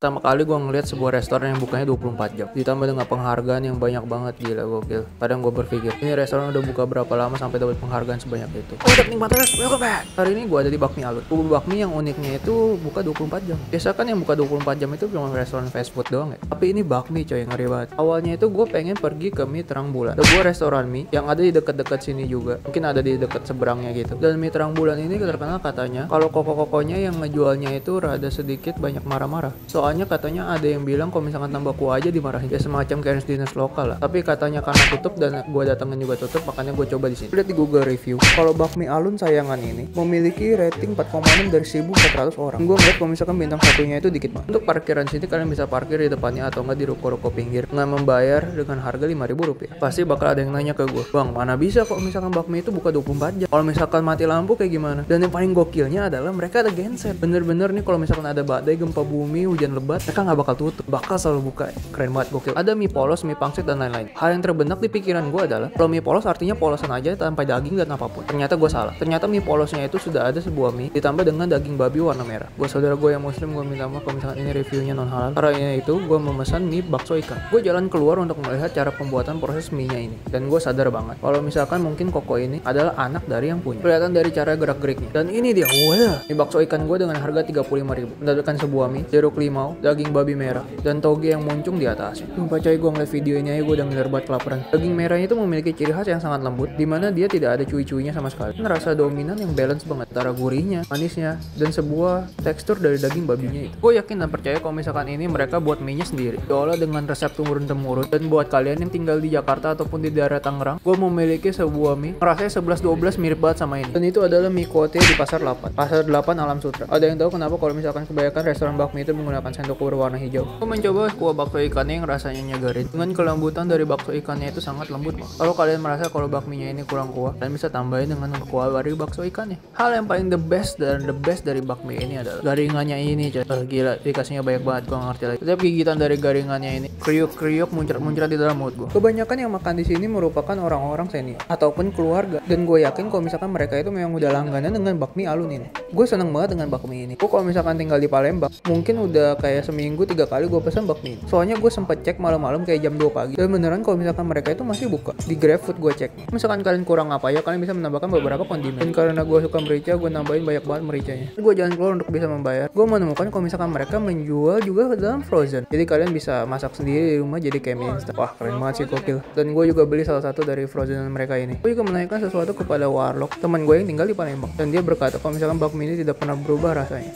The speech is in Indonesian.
Pertama kali gue ngeliat sebuah restoran yang bukanya 24 jam ditambah dengan penghargaan yang banyak banget, gila gokil. Kadang gue berpikir, ini restoran udah buka berapa lama sampai dapat penghargaan sebanyak itu. Untuk nikmaters, welcome back. Hari ini gue ada di Bakmi Alun. Bakmi yang uniknya itu buka 24 jam. Biasa kan yang buka 24 jam itu cuma restoran fast food doang ya. Tapi ini bakmi coy, ngeri banget. Awalnya itu gue pengen pergi ke mie terang bulan, sebuah restoran mie yang ada di dekat-dekat sini juga. Mungkin ada di dekat seberangnya gitu. Dan mie terang bulan ini terkenal katanya kalau koko-kokonya yang ngejualnya itu rada sedikit banyak marah-marah. Soalnya katanya ada yang bilang kalau misalkan tambah kuah aja dimarahin, ya semacam kayak dinas lokal lah. Tapi katanya karena tutup dan gue datengin juga tutup, makanya gue coba di sini. Lihat di Google review, kalau Bakmi Alun sayangan ini memiliki rating 4,6 dari 1.400 orang. Gue ngeliat kalau misalkan bintang satunya itu dikit banget. Untuk parkiran sini kalian bisa parkir di depannya atau enggak di ruko-ruko pinggir dengan membayar dengan harga Rp5.000. Pasti bakal ada yang nanya ke gue, bang mana bisa kok misalkan bakmi itu buka 24 jam, kalau misalkan mati lampu kayak gimana? Dan yang paling gokilnya adalah mereka ada genset. Bener-bener nih kalau misalkan ada badai, gempa bumi, hujan lebat, mereka nggak bakal tutup, bakal selalu buka. Keren banget, gokil. Ada mie polos, mie pangsit dan lain-lain. Hal yang terbenak di pikiran gue adalah kalau mie polos artinya polosan aja tanpa daging dan apapun. Ternyata gue salah. Ternyata mie polosnya itu sudah ada sebuah mie ditambah dengan daging babi warna merah. Gue saudara gue yang muslim, gue minta maaf kalau misalkan ini reviewnya non halal. Karena itu gue memesan mie bakso ikan. Gue jalan keluar untuk melihat cara pembuatan proses mie nya ini, dan gue sadar banget kalau misalkan mungkin Koko ini adalah anak dari yang punya. Kelihatan dari cara gerak-geriknya. Dan ini dia, wah, mie bakso ikan gue dengan harga Rp35.000 mendapatkan sebuah mie, jeruk limau, daging babi merah, dan toge yang muncung di atasnya. Sumpah coy, gue ngeliat video ini aja gue udah ngiler banget kelaparan. Daging merahnya itu memiliki ciri khas yang sangat lembut, dimana dia tidak ada cuy-cuynya sama sekali. Dan rasa dominan yang balance banget antara gurihnya, manisnya, dan sebuah tekstur dari daging babinya itu. Gue yakin dan percaya kalau misalkan ini mereka buat mie-nya sendiri, diolah dengan resep turun-temurun. Dan buat kalian yang tinggal di Jakarta ataupun di daerah Tangerang, gue memiliki sebuah mie rasanya 11-12 mirip banget sama ini. Dan itu adalah mie kuotie di Pasar 8 Alam Sutra. Ada yang tahu kenapa kalau misalkan kebanyakan restoran bakmi itu menggunakan sendok berwarna hijau? Gue mencoba kuah bakso ikannya yang rasanya nyegarin dengan kelembutan dari bakso ikannya itu sangat lembut banget. Kalau kalian merasa kalau bakminya ini kurang kuah, kalian bisa tambahin dengan kuah dari bakso ikannya. Hal yang paling the best dari bakmi ini adalah garingannya ini coy. Gila, dikasihnya banyak banget, gue ngerti lagi. Setiap gigitan dari garingannya ini kriuk-kriuk muncrat-muncrat di dalam mulut gue. Kebanyakan yang makan di sini merupakan orang-orang senior ataupun keluarga, dan gue yakin kalau misalkan mereka itu memang udah langganan dengan Bakmi Alun ini. Gue seneng banget dengan bakmi ini. Gue kalau misalkan tinggal di Palembang, mungkin udah kayak seminggu 3 kali gue pesan bakmi ini. Soalnya gue sempet cek malam-malam kayak jam 2 pagi, dan beneran kalau misalkan mereka itu masih buka. Di GrabFood gue cek. Misalkan kalian kurang apa ya, kalian bisa menambahkan beberapa kondimen. Dan karena gue suka merica, gue nambahin banyak banget mericanya. Gue jalan keluar untuk bisa membayar. Gue menemukan kalau misalkan mereka menjual juga dalam frozen. Jadi kalian bisa masak sendiri di rumah jadi kayak mie instan. Wah, keren banget sih, gokil. Dan gue juga beli salah satu dari frozenan mereka ini. Gue juga menanyakan sesuatu kepada Warlock, teman gue yang tinggal di Palembang, dan dia berkata kalau misalkan bakmi ini tidak pernah berubah rasanya.